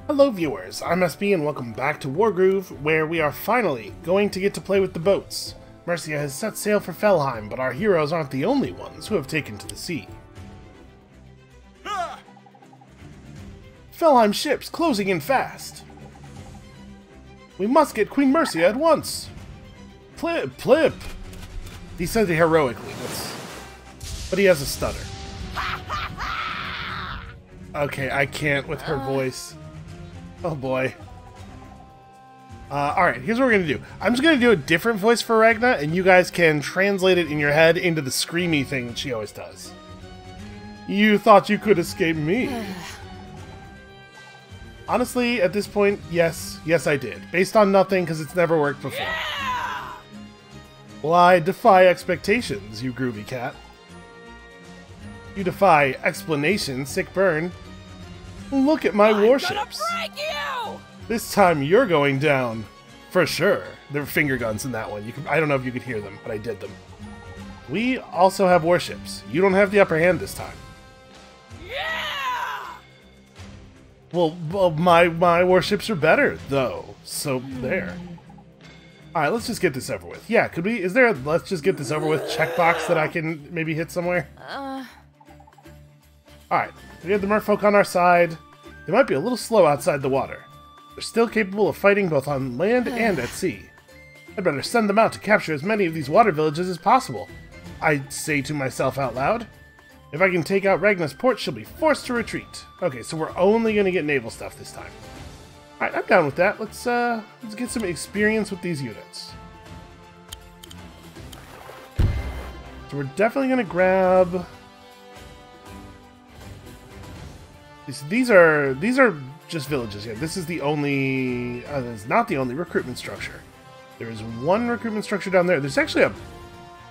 Hello viewers, I'm SB and welcome back to Wargroove, where we are finally going to get to play with the boats. Mercia has set sail for Felheim, but our heroes aren't the only ones who have taken to the sea. Felheim ships closing in fast. We must get Queen Mercia at once. Plip. He said it heroically, but he has a stutter. Okay, I can't with her voice. Oh boy. Alright, here's what we're gonna do. I'm just gonna do a different voice for Ragna, and you guys can translate it in your head into the screamy thing that she always does. You thought you could escape me. Honestly, at this point, yes I did. Based on nothing, because it's never worked before. Yeah! Well, I defy expectations, you groovy cat. You defy explanation, sick burn. Look at my warships. I'm gonna break you! This time you're going down. For sure. There were finger guns in that one. I don't know if you could hear them, but I did them. We also have warships. You don't have the upper hand this time. Yeah! Well my warships are better, though. So, there. Alright, let's just get this over with. Yeah, could we... Is there a let's just get this over with checkbox that I can maybe hit somewhere? Alright, we have the merfolk on our side. They might be a little slow outside the water. They're still capable of fighting both on land and at sea. I'd better send them out to capture as many of these water villages as possible. I say to myself out loud. If I can take out Ragna's port, she'll be forced to retreat. Okay, so we're only going to get naval stuff this time. Alright, I'm down with that. Let's get some experience with these units. So we're definitely going to grab... These are just villages here. This is the only... it's not the only recruitment structure. There is one recruitment structure down there. There's actually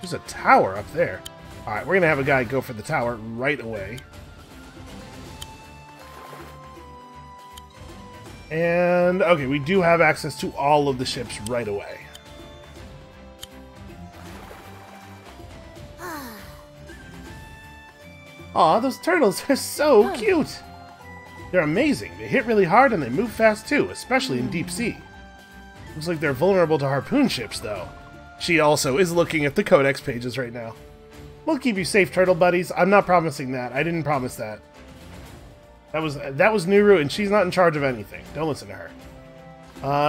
there's a tower up there. Alright, we're going to have a guy go for the tower right away. And, okay, we do have access to all of the ships right away. Aw, those turtles are so cute! They're amazing. They hit really hard and they move fast too, especially in deep sea. Looks like they're vulnerable to harpoon ships, though. She also is looking at the codex pages right now. We'll keep you safe, turtle buddies. I'm not promising that. I didn't promise that. That was Nuru, and she's not in charge of anything. Don't listen to her.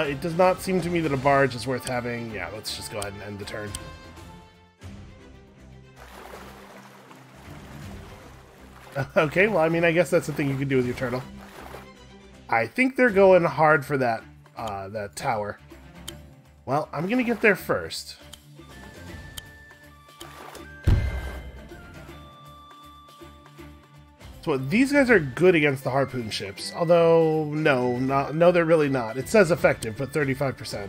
It does not seem to me that a barge is worth having. Yeah, let's just go ahead and end the turn. Okay, well, I mean, I guess that's the thing you can do with your turtle. I think they're going hard for that tower. Well, I'm gonna get there first. So these guys are good against the harpoon ships. Although, no, they're really not. It says effective, but 35%.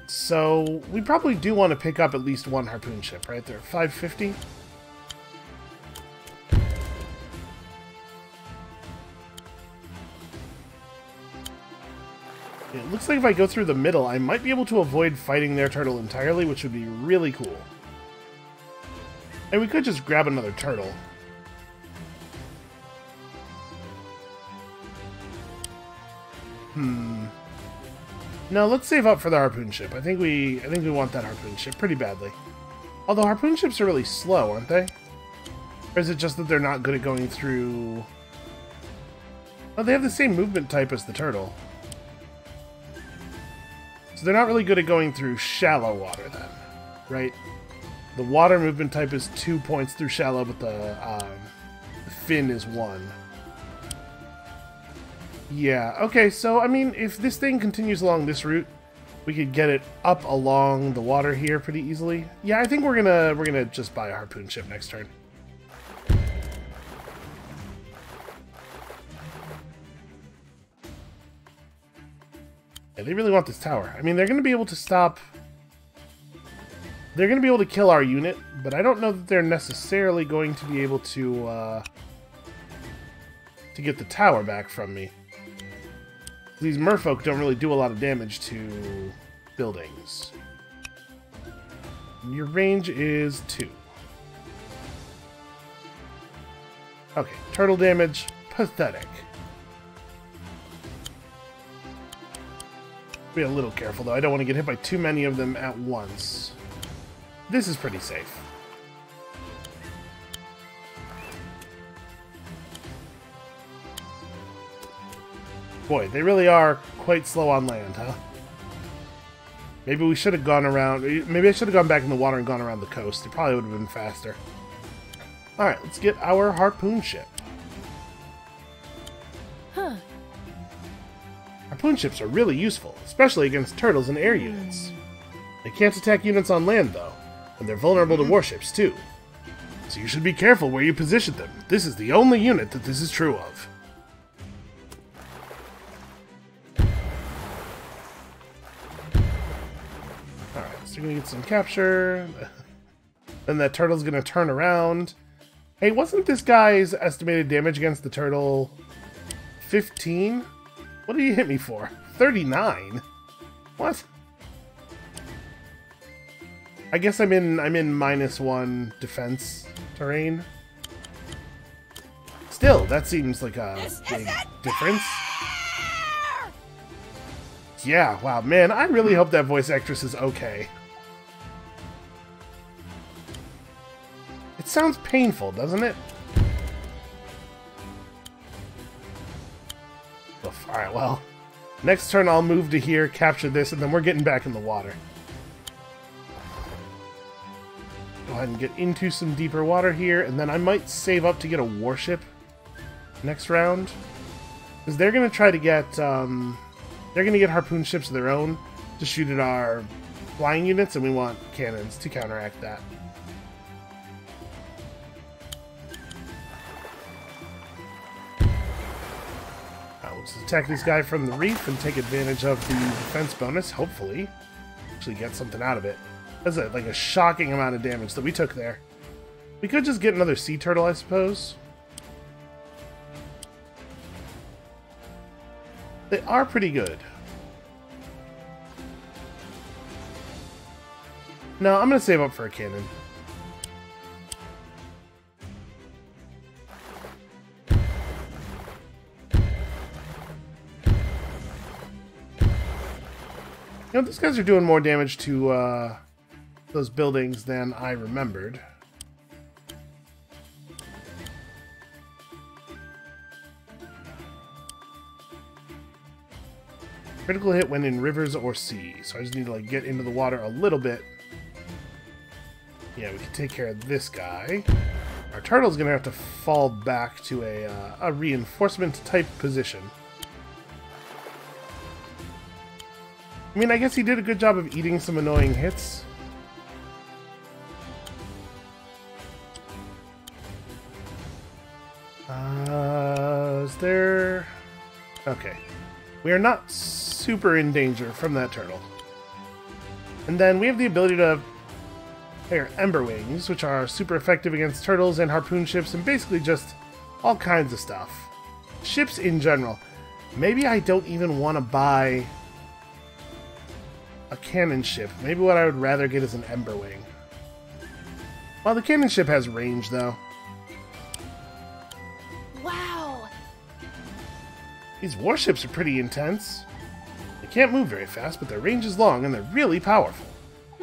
So, we probably do want to pick up at least one harpoon ship, right? They're 550. It looks like if I go through the middle, I might be able to avoid fighting their turtle entirely, which would be really cool. And we could just grab another turtle. No, let's save up for the harpoon ship. I think we want that harpoon ship pretty badly. Although harpoon ships are really slow, aren't they? Or is it just that they're not good at going through... Oh, they have the same movement type as the turtle. So they're not really good at going through shallow water then, right? The water movement type is 2 points through shallow, but the fin is 1. Yeah, okay, so, I mean, if this thing continues along this route, we could get it up along the water here pretty easily. Yeah, I think we're gonna just buy a harpoon ship next turn. Yeah, they really want this tower. I mean, they're gonna be able to stop... They're gonna be able to kill our unit, but I don't know that they're necessarily going to be able to get the tower back from me. These merfolk don't really do a lot of damage to buildings. Your range is 2. Okay, turtle damage, pathetic. Be a little careful, though. I don't want to get hit by too many of them at once. This is pretty safe. Boy, they really are quite slow on land, huh? Maybe we should have gone around... Maybe I should have gone back in the water and gone around the coast. It probably would have been faster. Alright, let's get our harpoon ship. Huh. Harpoon ships are really useful, especially against turtles and air units. They can't attack units on land, though, and they're vulnerable to warships, too. So you should be careful where you position them. This is the only unit that this is true of. Alright, so you're gonna get some capture. Then that turtle's gonna turn around. Hey, wasn't this guy's estimated damage against the turtle 15? What did he hit me for? 39? What? I guess I'm in -1 defense terrain. Still, that seems like a big difference. Yeah, wow, man, I really hope that voice actress is okay. It sounds painful, doesn't it? Alright, well, next turn I'll move to here, capture this, and then we're getting back in the water. Go ahead and get into some deeper water here, and then I might save up to get a warship next round. Because they're going to try to get, they're going to get harpoon ships of their own to shoot at our flying units, and we want cannons to counteract that. Let's attack this guy from the reef and take advantage of the defense bonus, hopefully. Actually get something out of it. That's like a shocking amount of damage that we took there. We could just get another sea turtle, I suppose. They are pretty good. No, I'm going to save up for a cannon. You know, these guys are doing more damage to those buildings than I remembered. Critical hit when in rivers or sea, so I just need to like get into the water a little bit. Yeah, we can take care of this guy. Our turtle's gonna have to fall back to a reinforcement type position. I mean, I guess he did a good job of eating some annoying hits. Is there... Okay. We are not super in danger from that turtle. And then we have the ability to fire Ember Wings, which are super effective against turtles and harpoon ships, and basically just all kinds of stuff. Ships in general. Maybe I don't even want to buy a cannon ship. Maybe what I would rather get is an Ember Wing. Well, the cannon ship has range, though. Wow! These warships are pretty intense. They can't move very fast, but their range is long, and they're really powerful.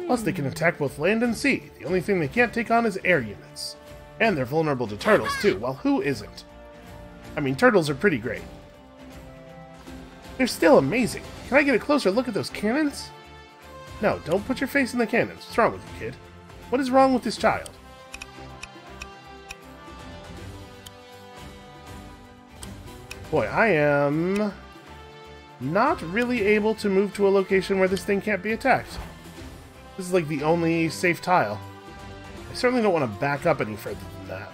Plus, they can attack both land and sea. The only thing they can't take on is air units. And they're vulnerable to turtles, too. Well, who isn't? I mean, turtles are pretty great. They're still amazing. Can I get a closer look at those cannons? No, don't put your face in the cannons. What's wrong with you, kid? What is wrong with this child? Boy, I am not really able to move to a location where this thing can't be attacked. This is like the only safe tile. I certainly don't want to back up any further than that.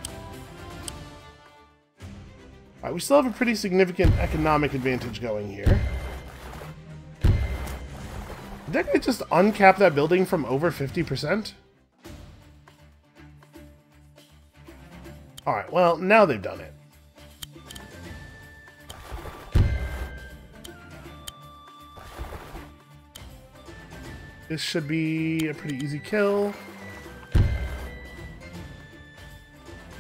Alright, we still have a pretty significant economic advantage going here. Did that guy just uncap that building from over 50%? Alright, well, now they've done it. This should be a pretty easy kill.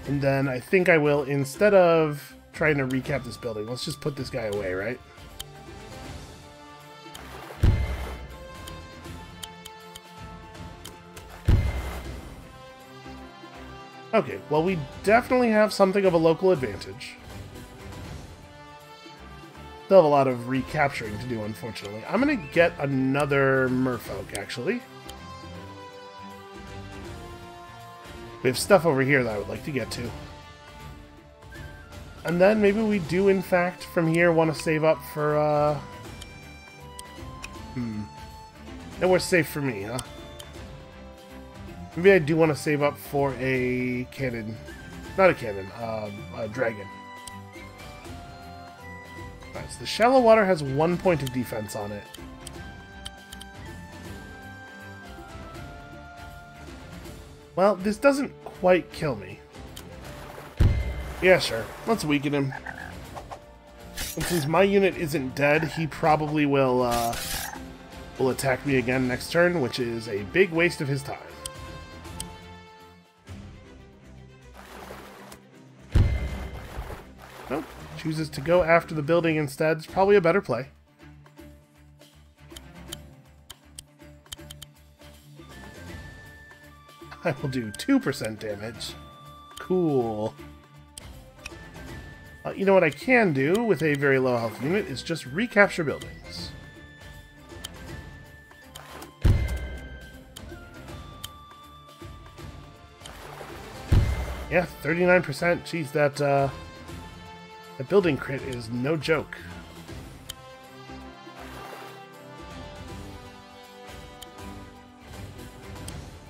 And then I think I will, instead of trying to recap this building, let's just put this guy away, right? Okay, well, we definitely have something of a local advantage. Still have a lot of recapturing to do, unfortunately. I'm going to get another merfolk, actually. We have stuff over here that I would like to get to. And then maybe we do, in fact, from here want to save up for, Nowhere safe for me, huh? Maybe I do want to save up for a cannon. Not a cannon, a dragon. Alright, so the shallow water has 1 point of defense on it. Well, this doesn't quite kill me. Yeah, sure. Let's weaken him. And since my unit isn't dead, he probably will attack me again next turn, which is a big waste of his time. Nope. Chooses to go after the building instead. It's probably a better play. I will do 2% damage. Cool. You know what I can do with a very low health unit is just recapture buildings. Yeah, 39%. Jeez, that building crit is no joke.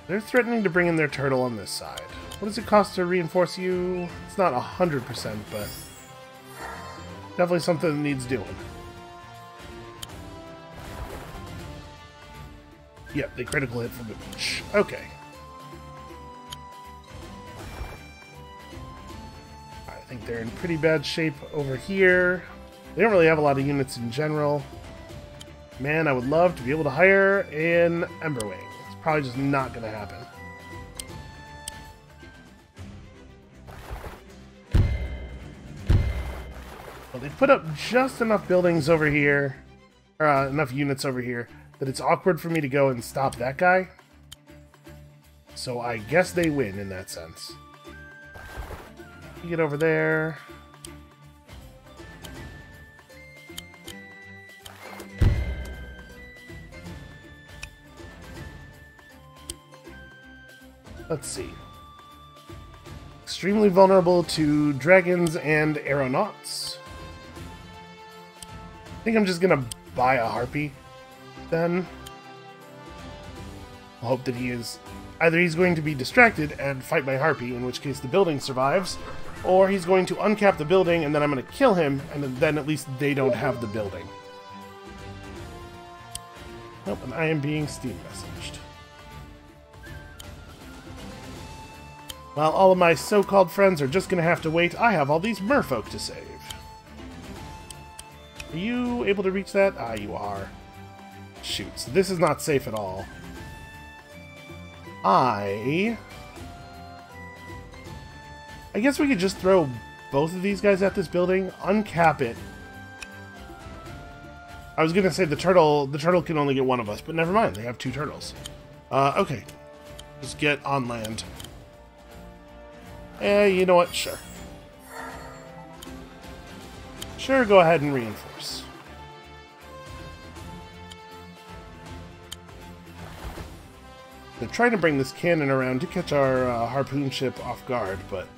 They're threatening to bring in their turtle on this side. What does it cost to reinforce you? It's not 100%, but definitely something that needs doing. Yep, they critical hit from the beach. Okay. I think they're in pretty bad shape over here. They don't really have a lot of units in general. Man, I would love to be able to hire an Emberwing. It's probably just not going to happen. Well, they put up just enough buildings over here, or enough units over here, that it's awkward for me to go and stop that guy. So I guess they win in that sense. You get over there. Let's see. Extremely vulnerable to dragons and aeronauts. I think I'm just gonna buy a harpy, then. I'll hope that he is... Either he's going to be distracted and fight my harpy, in which case the building survives, or he's going to uncap the building and then I'm going to kill him, and then at least they don't have the building. Nope, and I am being Steam messaged. While all of my so-called friends are just going to have to wait, I have all these merfolk to save. Are you able to reach that? Ah, you are. Shoot, so this is not safe at all. I guess we could just throw both of these guys at this building, uncap it. I was gonna say the turtle can only get one of us, but never mind, they have two turtles. Okay. Just get on land. You know what? Sure. Sure, go ahead and reinforce. They're trying to bring this cannon around to catch our harpoon ship off guard, but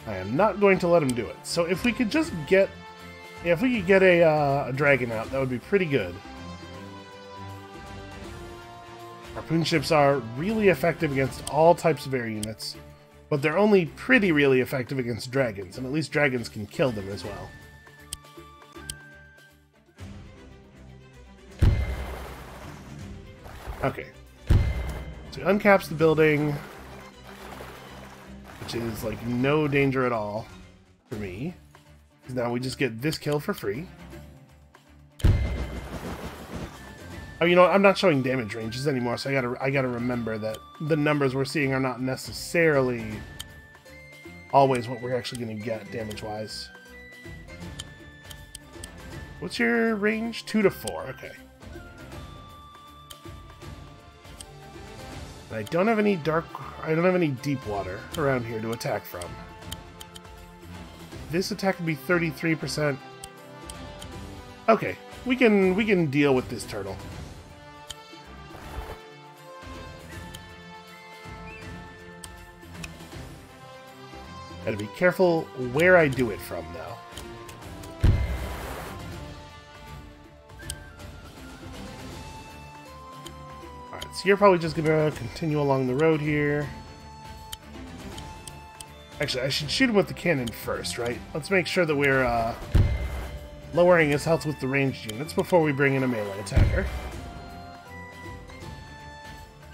I am not going to let him do it. So if we could just get... Yeah, if we could get a dragon out, that would be pretty good. Harpoon ships are really effective against all types of air units, but they're only pretty really effective against dragons, and at least dragons can kill them as well. Okay. So he uncaps the building, which is like no danger at all for me. Now we just get this kill for free. Oh, you know what? I'm not showing damage ranges anymore, so I gotta remember that the numbers we're seeing are not necessarily always what we're actually gonna get damage-wise. What's your range? 2 to 4. Okay. I don't have any deep water around here to attack from. This attack would be 33%. Okay, we can deal with this turtle. Gotta be careful where I do it from, though. Alright, so you're probably just gonna continue along the road here. Actually, I should shoot him with the cannon first, right? Let's make sure that we're lowering his health with the ranged units before we bring in a melee attacker.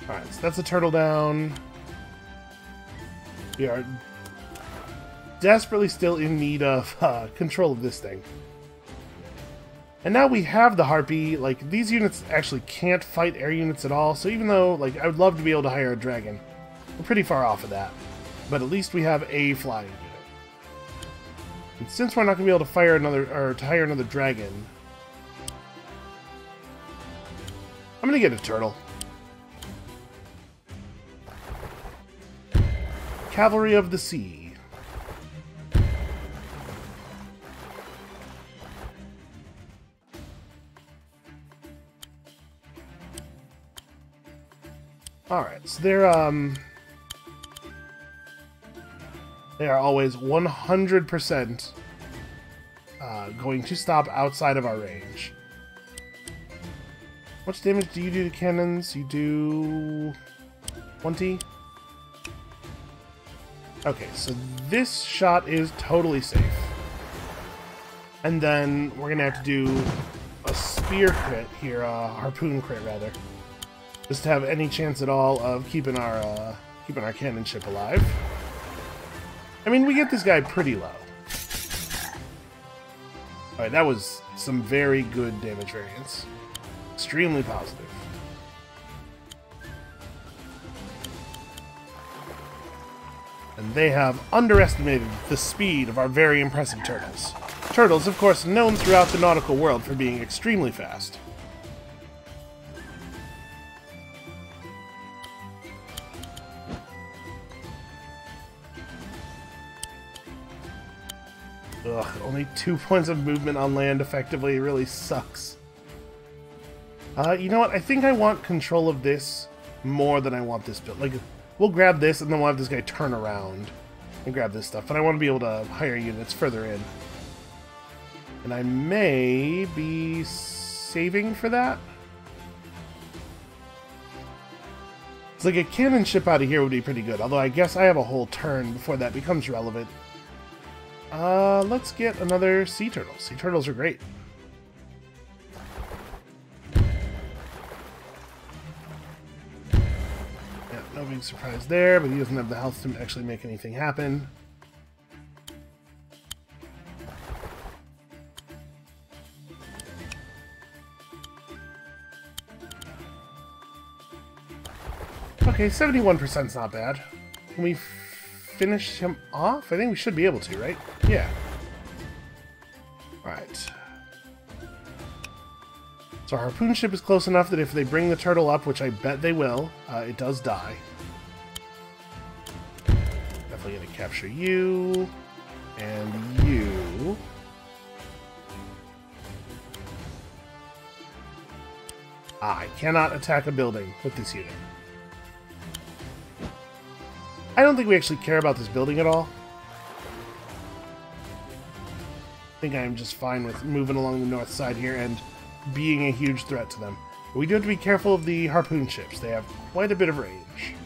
Alright, so that's a turtle down. We are desperately still in need of control of this thing. And now we have the Harpy. Like, these units actually can't fight air units at all, so even though, like, I would love to be able to hire a dragon, we're pretty far off of that. But at least we have a flying unit. And since we're not going to be able to fire another, or to hire another dragon, I'm going to get a turtle. Cavalry of the Sea. Alright, so they are always 100% going to stop outside of our range. How much damage do you do to cannons? You do 20? Okay, so this shot is totally safe. And then we're gonna have to do a spear crit here, harpoon crit rather. Just to have any chance at all of keeping our cannon ship alive. I mean, we get this guy pretty low. Alright, that was some very good damage variance. Extremely positive. And they have underestimated the speed of our very impressive turtles. Turtles, of course, known throughout the nautical world for being extremely fast. Ugh, only 2 points of movement on land effectively really sucks. You know what? I think I want control of this more than I want this build. Like, we'll grab this and then we'll have this guy turn around and grab this stuff. But I want to be able to hire units further in. And I may be saving for that. It's like a cannon ship out of here would be pretty good. Although I guess I have a whole turn before that becomes relevant. Let's get another sea turtle. Sea turtles are great. Yeah, no big surprise there, but he doesn't have the health to actually make anything happen. Okay, 71% is not bad. Can we finish him off? I think we should be able to, right? Yeah. Alright. So our harpoon ship is close enough that if they bring the turtle up, which I bet they will, it does die. Definitely gonna capture you. And you. I cannot attack a building with this unit. I don't think we actually care about this building at all. I think I'm just fine with moving along the north side here and being a huge threat to them. But we do have to be careful of the harpoon ships. They have quite a bit of range.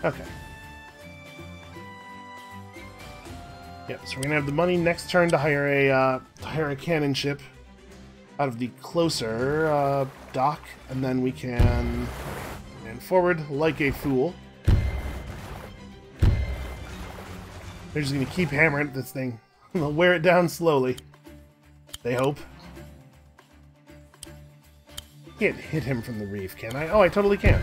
Okay. Yep, so we're gonna have the money next turn to hire a cannon ship out of the closer dock, and then we can stand forward like a fool. They're just going to keep hammering at this thing. They'll wear it down slowly. They hope. Can't hit him from the reef, can I? Oh, I totally can.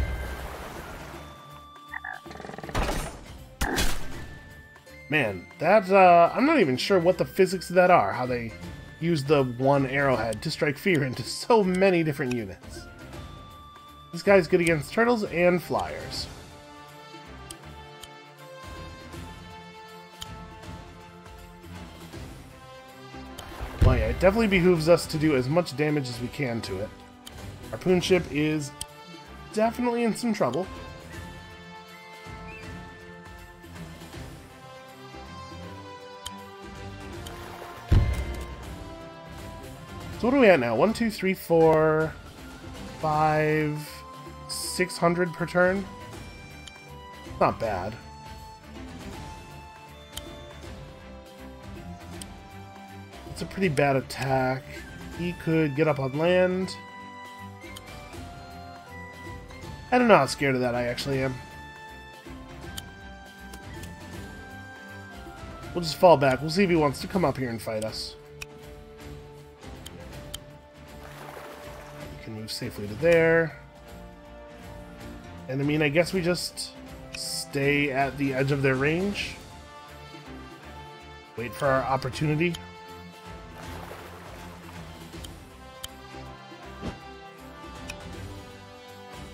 Man, that, I'm not even sure what the physics of that are. How they use the one arrowhead to strike fear into so many different units. This guy's good against turtles and flyers. Well, yeah, it definitely behooves us to do as much damage as we can to it. Harpoon ship is definitely in some trouble. So what are we at now? 1, 2, 3, 4, 5, 600 per turn? Not bad. It's a pretty bad attack. He could get up on land. I don't know how scared of that I actually am. We'll just fall back. We'll see if he wants to come up here and fight us. We can move safely to there. And I mean, I guess we just stay at the edge of their range. Wait for our opportunity.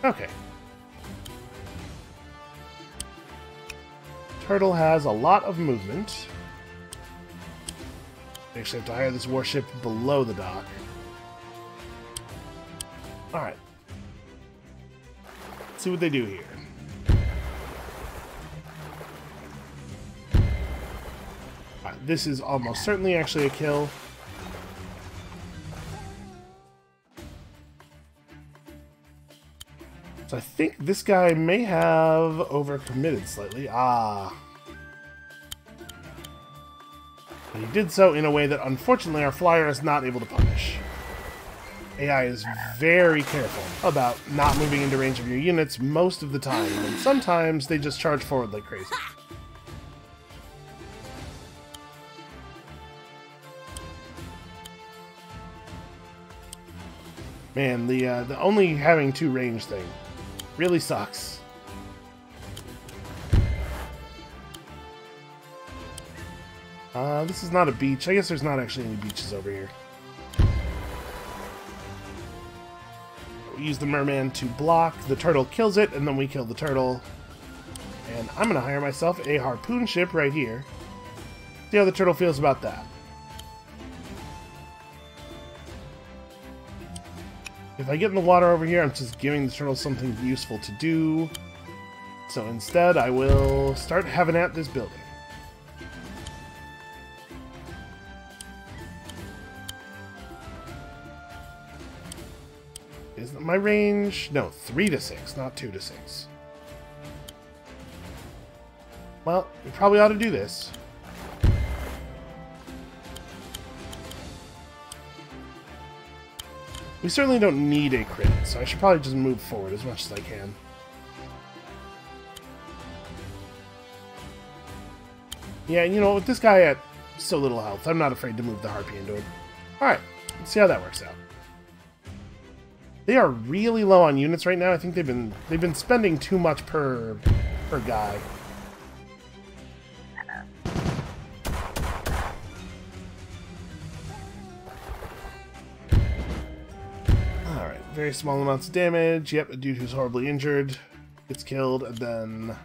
Okay. Turtle has a lot of movement. We actually have to hire this warship below the dock. Alright. Let's see what they do here. Alright, this is almost certainly actually a kill. So I think this guy may have overcommitted slightly. Ah. And he did so in a way that unfortunately our flyer is not able to punish. AI is very careful about not moving into range of your units most of the time, and sometimes they just charge forward like crazy. Man, the only having 2 range thing really sucks. This is not a beach. I guess there's not actually any beaches over here. We use the merman to block. The turtle kills it, and then we kill the turtle. And I'm going to hire myself a harpoon ship right here. See how the turtle feels about that. If I get in the water over here, I'm just giving the turtle something useful to do. So instead, I will start having at this building. Is my range? No, 3 to 6, not 2 to 6. Well, we probably ought to do this. We certainly don't need a crit, so I should probably just move forward as much as I can. Yeah, you know, with this guy at so little health, I'm not afraid to move the Harpy into him. Alright, let's see how that works out. They are really low on units right now. I think they've been spending too much per guy. Alright, very small amounts of damage. Yep, a dude who's horribly injured gets killed, and then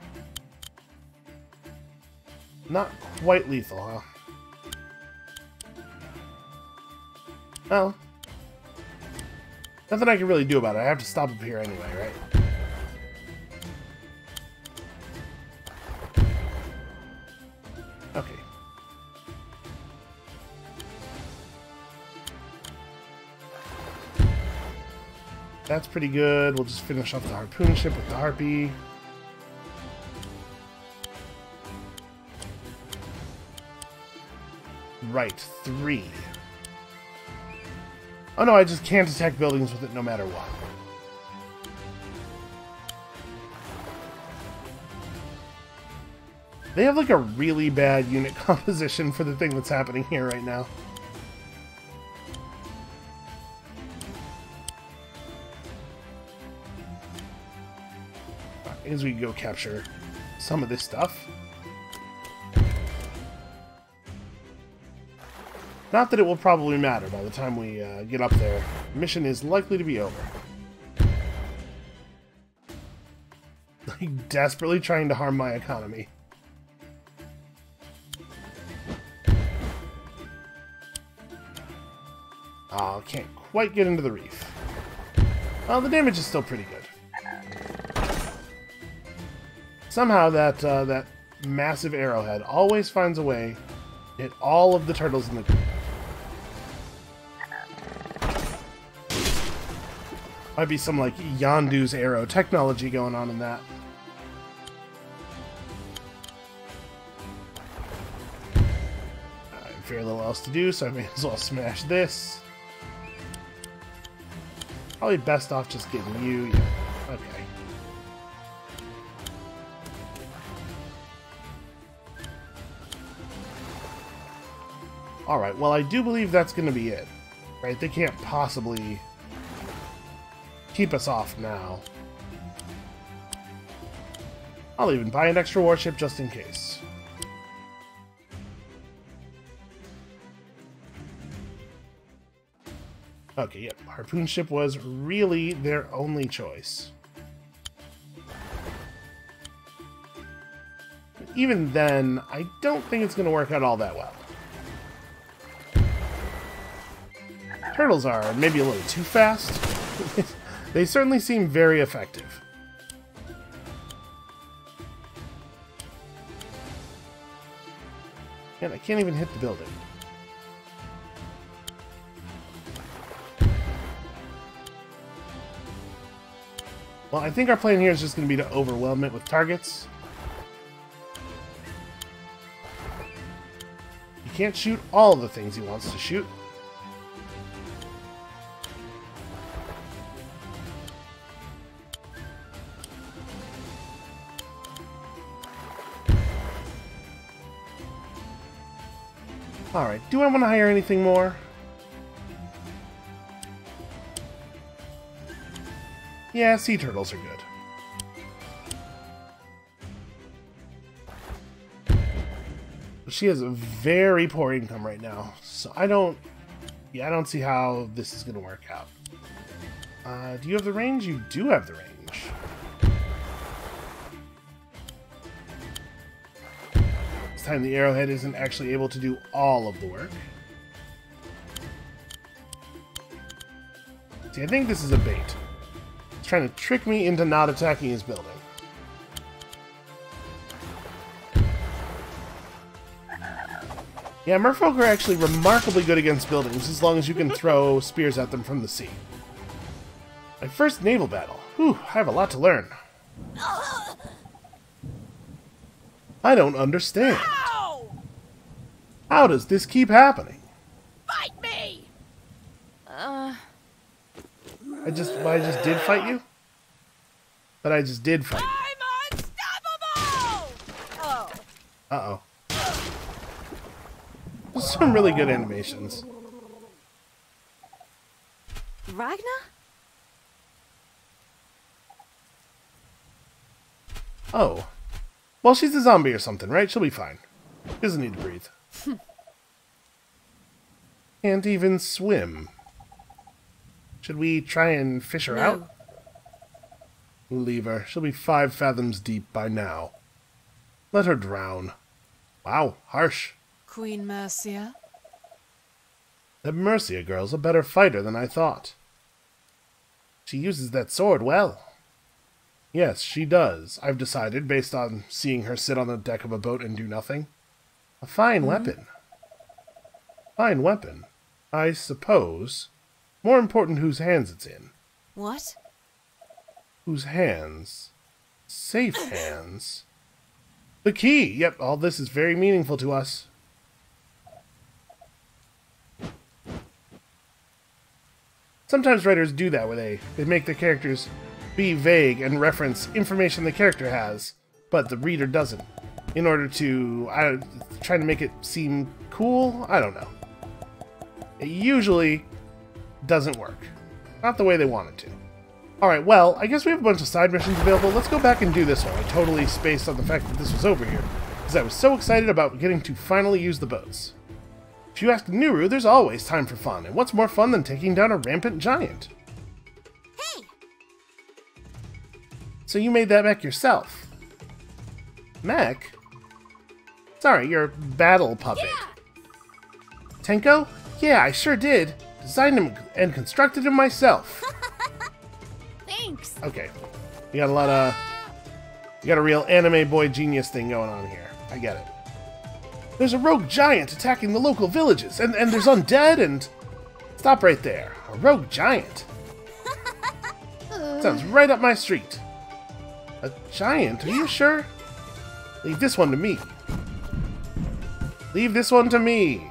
not quite lethal, huh? Well, nothing I can really do about it. I have to stop up here anyway, right? Okay. That's pretty good. We'll just finish off the harpoon ship with the Harpy. Right, 3. Oh no, I just can't attack buildings with it no matter what. They have like a really bad unit composition for the thing that's happening here right now. Right, as we go capture some of this stuff. Not that it will probably matter by the time we get up there. The mission is likely to be over. Like, desperately trying to harm my economy. Oh, can't quite get into the reef. Well, the damage is still pretty good. Somehow that massive arrowhead always finds a way to hit all of the turtles in the group. Might be some, like, Yondu's arrow technology going on in that. I have very little else to do, so I may as well smash this. Probably best off just getting you. Yeah. Okay. Alright, well, I do believe that's going to be it. Right? They can't possibly keep us off now. I'll even buy an extra warship just in case. Okay, yep. Harpoon ship was really their only choice. But even then, I don't think it's going to work out all that well. Turtles are maybe a little too fast. They certainly seem very effective. And I can't even hit the building. Well, I think our plan here is just going to be to overwhelm it with targets. You can't shoot all the things he wants to shoot. Alright, do I want to hire anything more? Yeah, sea turtles are good. She has a very poor income right now, so I don't see how this is going to work out. Do you have the range? You do have the range. This time the arrowhead isn't actually able to do all of the work. See, I think this is a bait. It's trying to trick me into not attacking his building. Yeah, merfolk are actually remarkably good against buildings as long as you can throw spears at them from the sea. My first naval battle. Whew, I have a lot to learn. I don't understand. Ow! How does this keep happening? Fight me! I just did fight you? But I just did fight you. I'm unstoppable! Oh. Uh-oh. There's some really good animations. Ragnar? Oh. Well, she's a zombie or something, right? She'll be fine. She doesn't need to breathe. Can't even swim. Should we try and fish her out? Leave her. She'll be 5 fathoms deep by now. Let her drown. Wow, harsh. Queen Mercia? That Mercia girl's a better fighter than I thought. She uses that sword well. Yes, she does, I've decided, based on seeing her sit on the deck of a boat and do nothing. A fine weapon. Fine weapon, I suppose. More important whose hands it's in. What? Whose hands? Safe hands. The key! Yep, all this is very meaningful to us. Sometimes writers do that where they make their characters be vague and reference information the character has, but the reader doesn't. In order to, try to make it seem cool? I don't know. It usually doesn't work. Not the way they want it to. Alright, well, I guess we have a bunch of side missions available. Let's go back and do this one. I totally spaced on the fact that this was over here, because I was so excited about getting to finally use the boats. If you ask Nuru, there's always time for fun, and what's more fun than taking down a rampant giant? Hey! So you made that mech yourself? Mech? Sorry, your battle puppet. Yeah! Tenko? Yeah, I sure did. Designed him and constructed him myself. Thanks! Okay. You got a lot of... You got a real anime boy genius thing going on here. I get it. There's a rogue giant attacking the local villages, and there's undead and... Stop right there. A rogue giant. Sounds right up my street. A giant? Are you sure? Leave this one to me. Leave this one to me.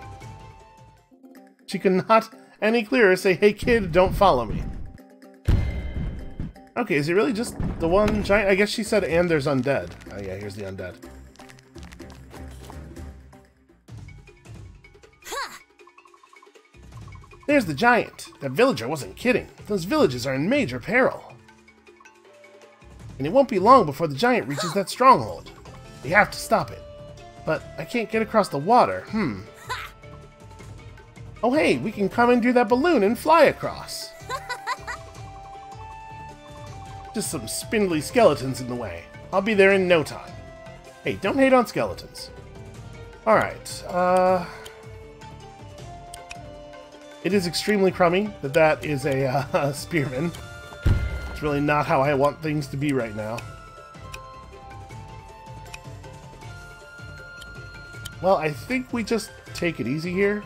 She could not any clearer say, hey kid, don't follow me. Okay, is it really just the one giant? I guess she said, and there's undead. Oh yeah, here's the undead. There's the giant. That villager wasn't kidding. Those villages are in major peril. And it won't be long before the giant reaches that stronghold. We have to stop it. But I can't get across the water. Oh hey, we can commandeer that balloon and fly across. Just some spindly skeletons in the way. I'll be there in no time. Hey, don't hate on skeletons. Alright, it is extremely crummy that that is a spearman. It's really not how I want things to be right now. Well, I think we just take it easy here.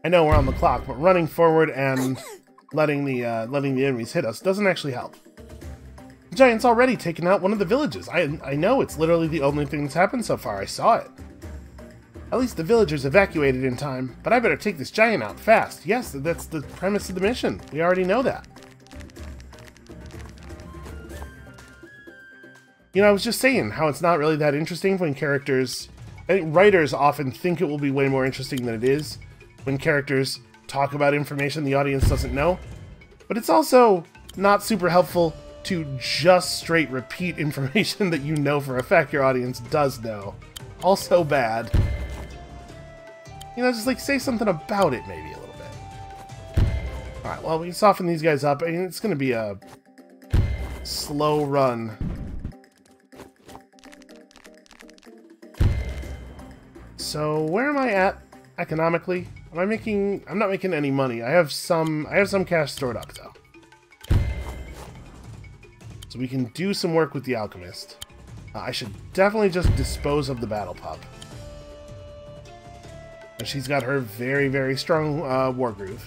I know we're on the clock, but running forward and letting the enemies hit us doesn't actually help. The giant's already taken out one of the villages. I know, it's literally the only thing that's happened so far. I saw it. At least the villagers evacuated in time, but I better take this giant out fast. Yes, that's the premise of the mission. We already know that. You know, I was just saying how it's not really that interesting when characters... I think writers often think it will be way more interesting than it is when characters talk about information the audience doesn't know. But it's also not super helpful to just straight repeat information that you know for a fact your audience does know. Also bad. You know, just like say something about it maybe a little bit. Alright, well, we can soften these guys up. I mean, it's going to be a slow run. So, where am I at economically? I'm not making any money. I have some cash stored up though. So we can do some work with the alchemist. I should definitely just dispose of the battle pup. And she's got her very, very strong Wargroove.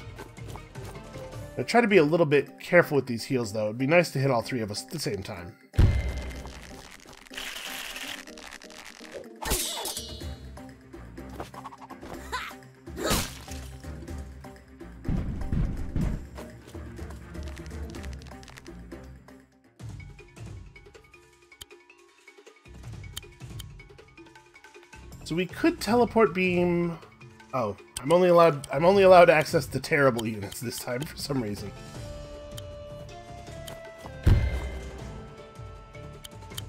I try to be a little bit careful with these heals though. It'd be nice to hit all three of us at the same time. So we could teleport beam. Oh, I'm only allowed to access the terrible units this time for some reason.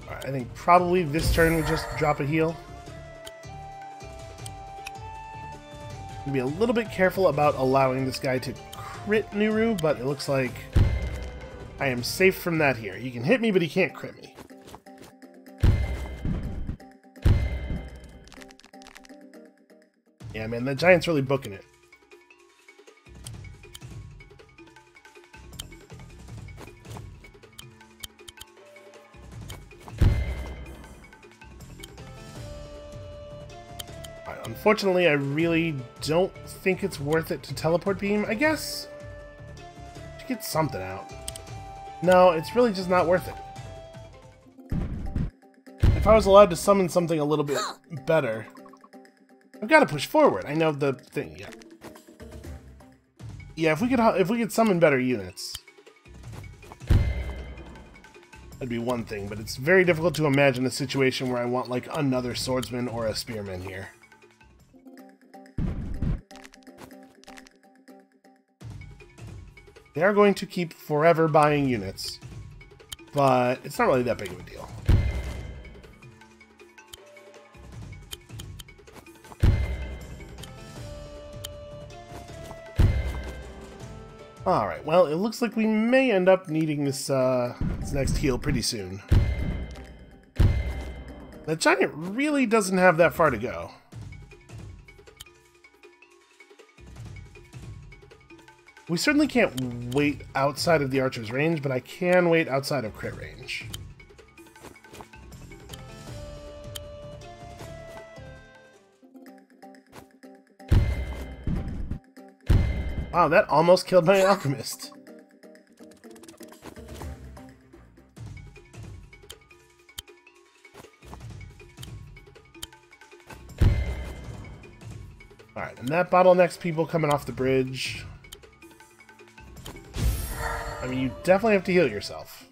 Alright, I think probably this turn we just drop a heal. Be a little bit careful about allowing this guy to crit Nuru, but it looks like I am safe from that here. He can hit me, but he can't crit me. Yeah, man, the giant's really booking it. Alright, unfortunately, I really don't think it's worth it to teleport beam. I guess to get something out. No, it's really just not worth it. If I was allowed to summon something a little bit better... I've got to push forward. I know the thing. Yeah. Yeah. If we could summon better units, that'd be one thing. But it's very difficult to imagine a situation where I want like another swordsman or a spearman here. They are going to keep forever buying units, but it's not really that big of a deal. Alright, well, it looks like we may end up needing this next heal pretty soon. The giant really doesn't have that far to go. We certainly can't wait outside of the archer's range, but I can wait outside of crit range. Wow, that almost killed my alchemist. Alright, and that bottlenecks people coming off the bridge. I mean, you definitely have to heal yourself.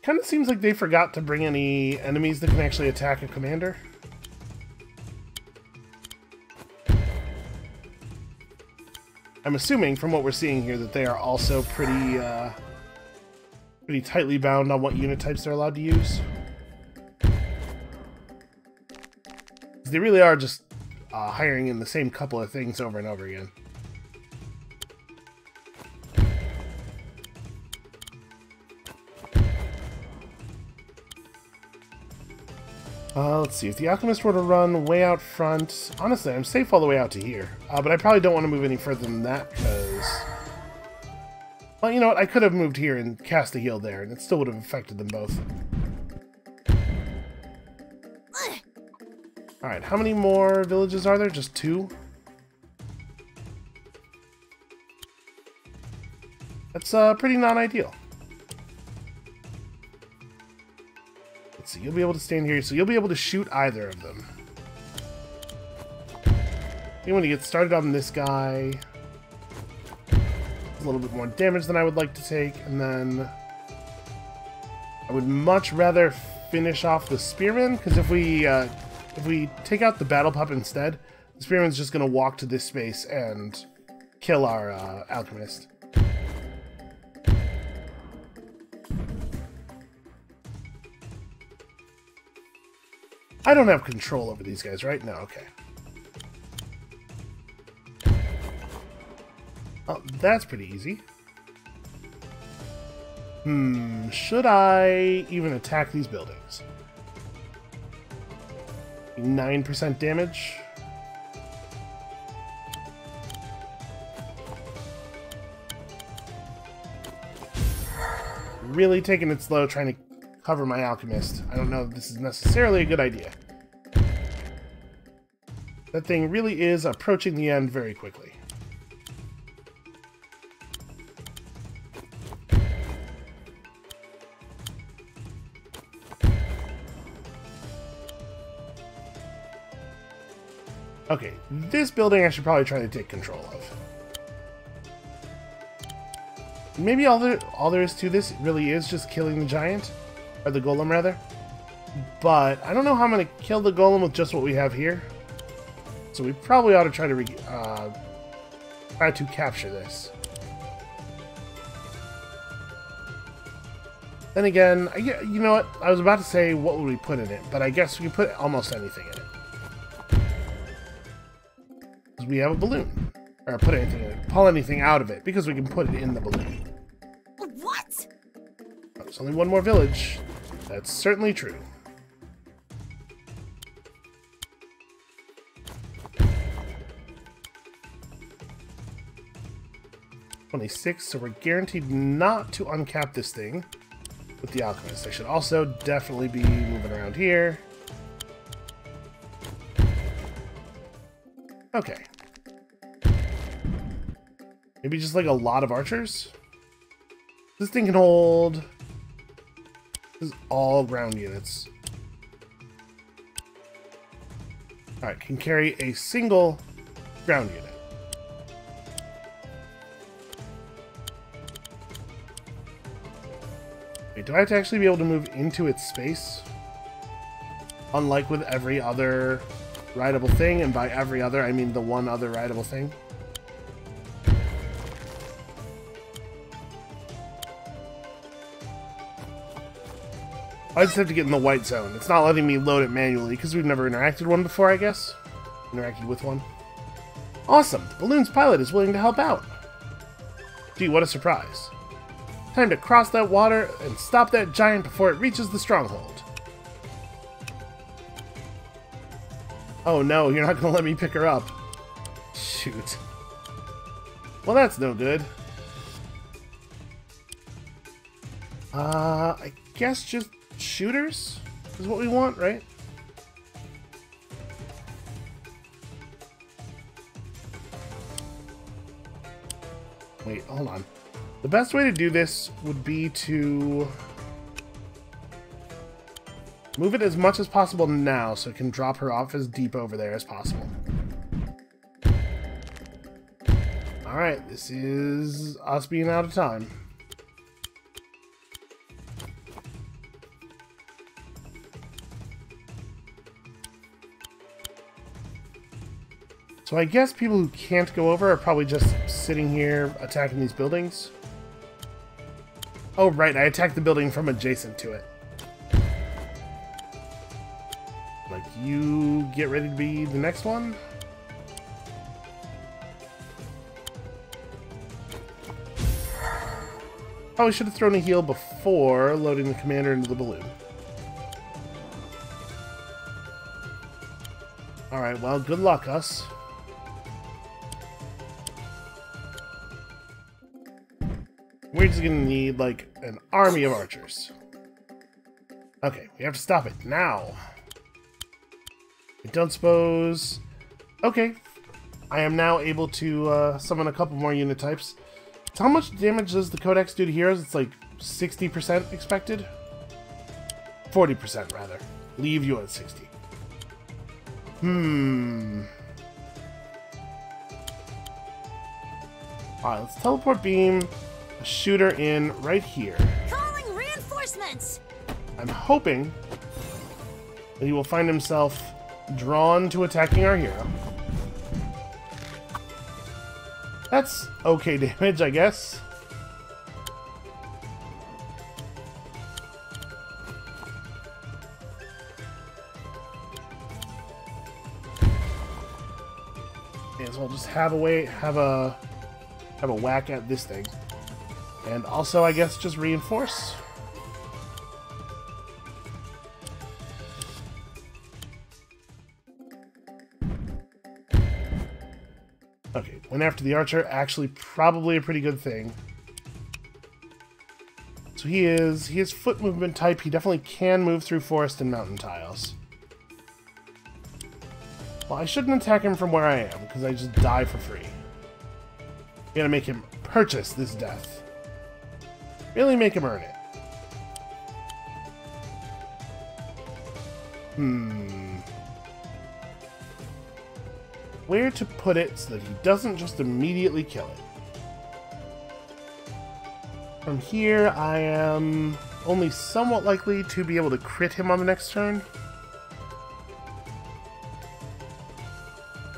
Kind of seems like they forgot to bring any enemies that can actually attack a commander. I'm assuming from what we're seeing here that they are also pretty tightly bound on what unit types they're allowed to use. They really are just hiring in the same couple of things over and over again. Let's see, if the alchemist were to run way out front, honestly, I'm safe all the way out to here. But I probably don't want to move any further than that, because... Well, you know what, I could have moved here and cast a heal there, and it still would have affected them both. Alright, how many more villages are there? Just 2? That's pretty non-ideal. Let's see, you'll be able to stand here, so you'll be able to shoot either of them. You want to get started on this guy. A little bit more damage than I would like to take, and then I would much rather finish off the spearman, because if we take out the battle pup instead, the spearman's just going to walk to this space and kill our alchemist. I don't have control over these guys, right? No, okay. Oh, that's pretty easy. Should I even attack these buildings? 9% damage. Really taking it slow, trying to cover my alchemist. I don't know if this is necessarily a good idea. That thing really is approaching the end very quickly. Okay, this building I should probably try to take control of. Maybe all there is to this really is just killing the giant, or the golem rather. But I don't know how I'm going to kill the golem with just what we have here. So we probably ought to try to capture this. Then again, you know what? I was about to say what would we put in it, but I guess we can put almost anything in it. Because we have a balloon. Or put anything in it. Pull anything out of it, because we can put it in the balloon. What? There's only one more village. That's certainly true. $26, so we're guaranteed not to uncap this thing with the alchemist. I should also definitely be moving around here. Okay. Maybe just like a lot of archers? This thing can hold... This is all ground units. Alright, can carry a single ground unit. Wait, do I have to actually be able to move into its space? Unlike with every other rideable thing, and by every other, I mean the one other rideable thing. I just have to get in the white zone. It's not letting me load it manually because we've never interacted one before, I guess. Interacted with one. Awesome! The balloon's pilot is willing to help out. Gee, what a surprise. Time to cross that water and stop that giant before it reaches the stronghold. Oh no, you're not gonna let me pick her up. Shoot. Well, that's no good. I guess just shooters is what we want, right? Wait, hold on. The best way to do this would be to move it as much as possible now so it can drop her off as deep over there as possible. Alright, this is us being out of time. So I guess people who can't go over are probably just sitting here attacking these buildings. Oh right, I attacked the building from adjacent to it. Like, you get ready to be the next one? Oh, I should have thrown a heal before loading the commander into the balloon. Alright, well, good luck, us. We're just gonna need, like, an army of archers. Okay, we have to stop it now. I don't suppose... Okay. I am now able to summon a couple more unit types. So how much damage does the Codex do to heroes? It's like 60% expected? 40%, rather. Leave you at 60. Alright, let's teleport beam a shooter in right here. Calling reinforcements. I'm hoping that he will find himself drawn to attacking our hero. That's okay damage, I guess. May as well just have a whack at this thing. And also, I guess, just reinforce. Okay, went after the archer. Actually, probably a pretty good thing. So he is foot movement type. He definitely can move through forest and mountain tiles. Well, I shouldn't attack him from where I am, because I just die for free. Gotta make him purchase this death. Really make him earn it. Where to put it so that he doesn't just immediately kill it? From here, I am only somewhat likely to be able to crit him on the next turn.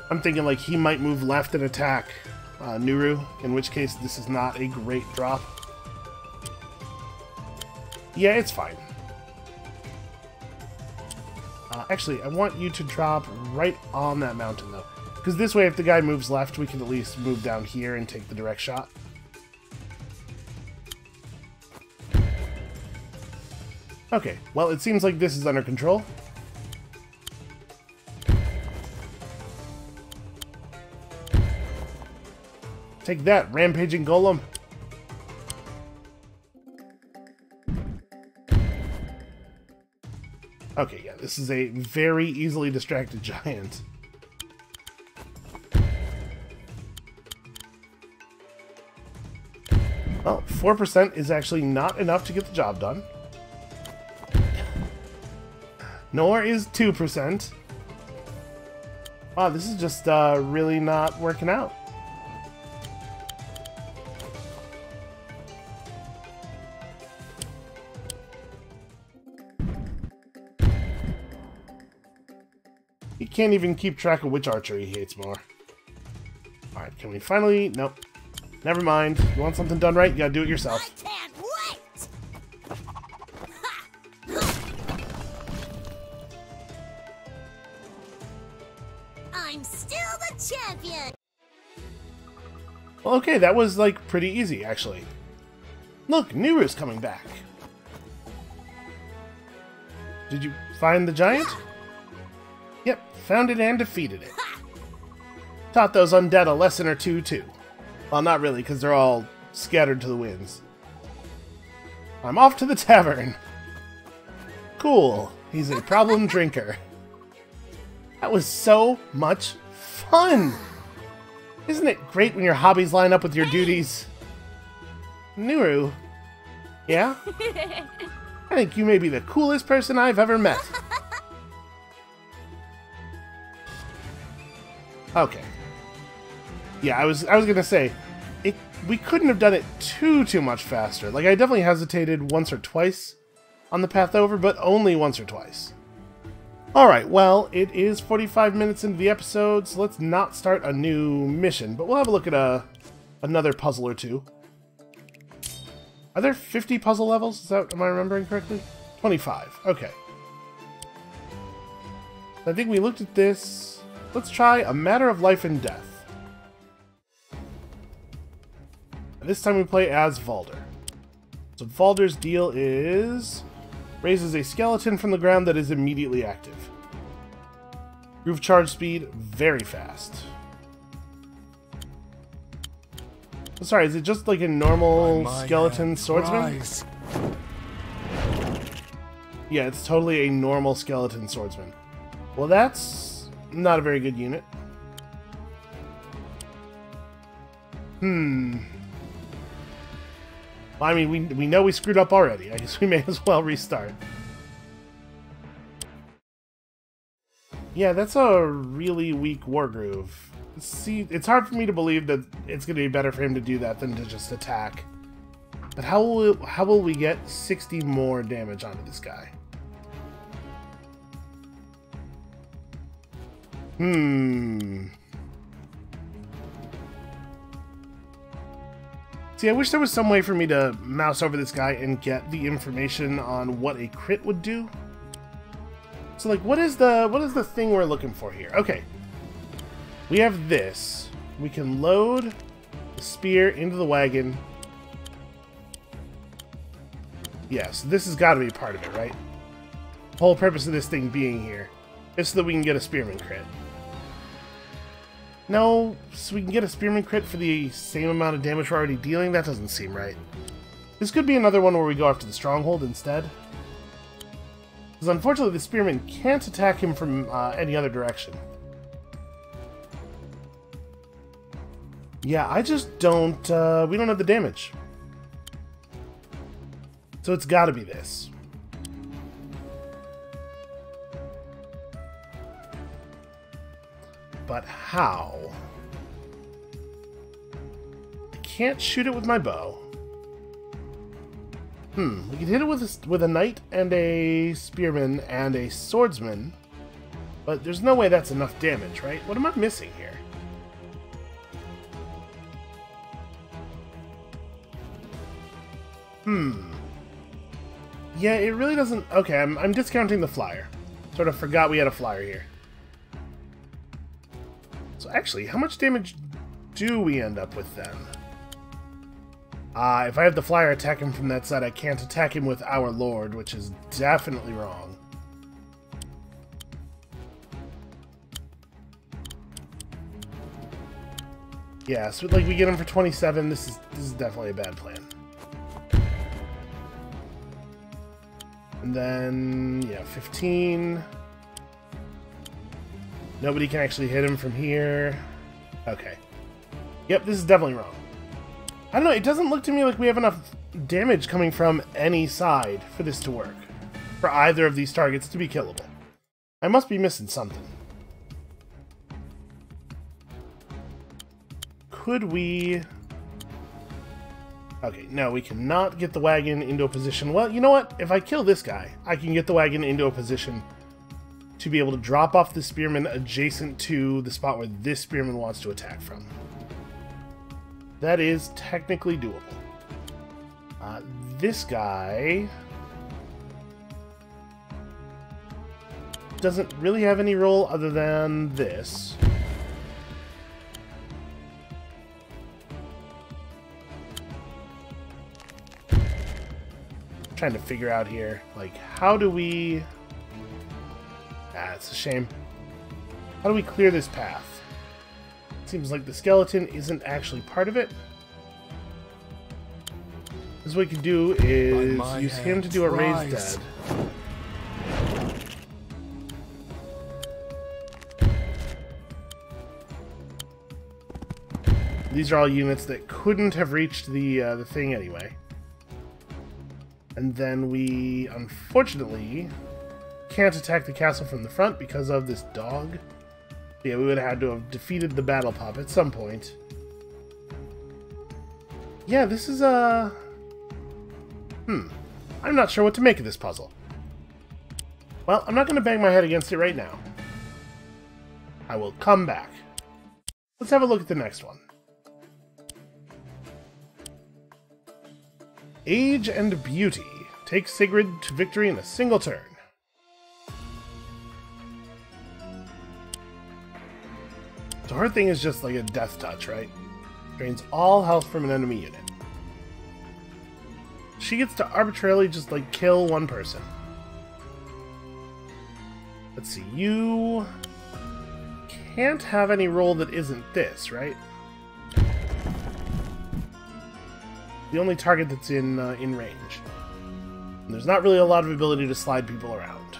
I'm thinking like he might move left and attack Nuru, in which case this is not a great drop. Yeah, it's fine. Actually, I want you to drop right on that mountain, though. Because this way, if the guy moves left, we can at least move down here and take the direct shot. Okay, well, it seems like this is under control. Take that, rampaging golem. Okay, yeah, this is a very easily distracted giant. Well, 4% is actually not enough to get the job done. Nor is 2%. Wow, this is just really not working out. He can't even keep track of which archer he hates more. Alright, can we finally... Nope. Never mind. You want something done right? You gotta do it yourself. I can't wait! I'm still the champion! Well, okay, that was, like, pretty easy, actually. Look, Niru's coming back. Did you find the giant? Yeah. Yep, found it and defeated it. Taught those undead a lesson or two, too. Well, not really, because they're all scattered to the winds. I'm off to the tavern. Cool. He's a problem drinker. That was so much fun! Isn't it great when your hobbies line up with your duties? Niru? Yeah? I think you may be the coolest person I've ever met. Okay. Yeah, I was gonna say, we couldn't have done it too much faster. Like, I definitely hesitated once or twice on the path over, but only once or twice. Alright, well, it is 45 minutes into the episode, so let's not start a new mission, but we'll have a look at another puzzle or two. Are there 50 puzzle levels? Am I remembering correctly? 25. Okay. I think we looked at this. Let's try A Matter of Life and Death. This time we play as Valder. So Valder's deal is... raises a skeleton from the ground that is immediately active. Groove charge speed, very fast. Oh, sorry, is it just like a normal skeleton swordsman? Yeah, it's totally a normal skeleton swordsman. Well, that's not a very good unit. Well, I mean, we know we screwed up already. I guess we may as well restart. Yeah, that's a really weak Wargroove. See, it's hard for me to believe that it's going to be better for him to do that than to just attack. But how will we get 60 more damage onto this guy? See, I wish there was some way for me to mouse over this guy and get the information on what a crit would do. So, like, what is the thing we're looking for here? Okay. We have this. We can load the spear into the wagon. Yes, this has got to be part of it, right? The whole purpose of this thing being here is so that we can get a spearman crit. No, so we can get a spearman crit for the same amount of damage we're already dealing? That doesn't seem right. This could be another one where we go after the stronghold instead. Because unfortunately the spearman can't attack him from any other direction. Yeah, I just don't, we don't have the damage. So it's gotta be this. But how? I can't shoot it with my bow. We can hit it with a knight and a spearman and a swordsman, but there's no way that's enough damage, right? What am I missing here? Yeah, it really doesn't... Okay, I'm discounting the flyer. Sort of forgot we had a flyer here. So actually, how much damage do we end up with then? If I have the flyer attack him from that side, I can't attack him with Our Lord, which is definitely wrong. Yeah, so like we get him for 27, this is definitely a bad plan. And then, yeah, 15. Nobody can actually hit him from here. Okay. Yep, this is definitely wrong. I don't know, it doesn't look to me like we have enough damage coming from any side for this to work. For either of these targets to be killable. I must be missing something. Could we... Okay, no, we cannot get the wagon into a position... Well, you know what? If I kill this guy, I can get the wagon into a position to be able to drop off the spearman adjacent to the spot where this spearman wants to attack from. That is technically doable. This guy... doesn't really have any role other than this. Trying to figure out here, like, how do we... Ah, it's a shame. How do we clear this path? Seems like the skeleton isn't actually part of it. This what we can do is use him to do a raised dead. These are all units that couldn't have reached the thing anyway. And then we, unfortunately, can't attack the castle from the front because of this dog. Yeah, we would have had to have defeated the battle pup at some point. Yeah, this is a... I'm not sure what to make of this puzzle. Well, I'm not going to bang my head against it right now. I will come back. Let's have a look at the next one. Age and Beauty. Take Sigrid to victory in a single turn. So her thing is just like a death touch, right? Drains all health from an enemy unit. She gets to arbitrarily just like kill one person. Let's see, you can't have any role that isn't this, right? The only target that's in range. And there's not really a lot of ability to slide people around.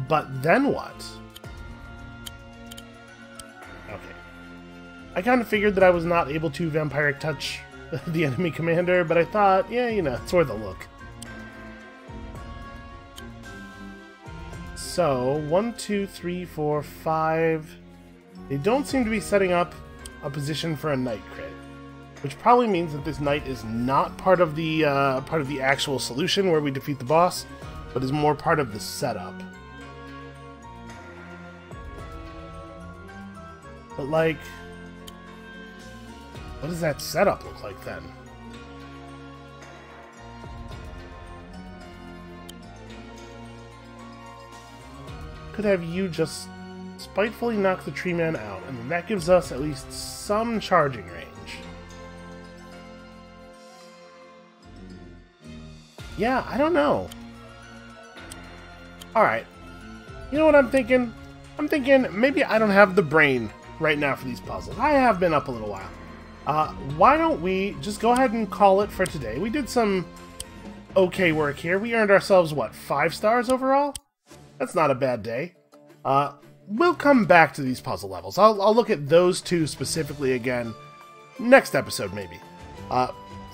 But then what? Okay. I kind of figured that I was not able to vampiric touch the enemy commander, but I thought, yeah, you know, it's worth a look. So, 1, 2, 3, 4, 5. They don't seem to be setting up a position for a knight crit, which probably means that this knight is not part of the actual solution where we defeat the boss, but is more part of the setup. But like, what does that setup look like then? Could have you just spitefully knock the tree man out, and then that gives us at least some charging range. Yeah, I don't know. Alright. You know what I'm thinking? I'm thinking maybe I don't have the brain right now for these puzzles. I have been up a little while. Why don't we just go ahead and call it for today? We did some okay work here. We earned ourselves, what, 5 stars overall? That's not a bad day. We'll come back to these puzzle levels. I'll look at those two specifically again next episode, maybe.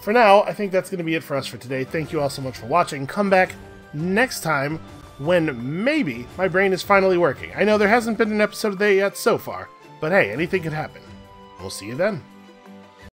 For now, I think that's going to be it for us for today. Thank you all so much for watching. Come back next time when maybe my brain is finally working. I know there hasn't been an episode of that yet so far, but hey, anything could happen. We'll see you then.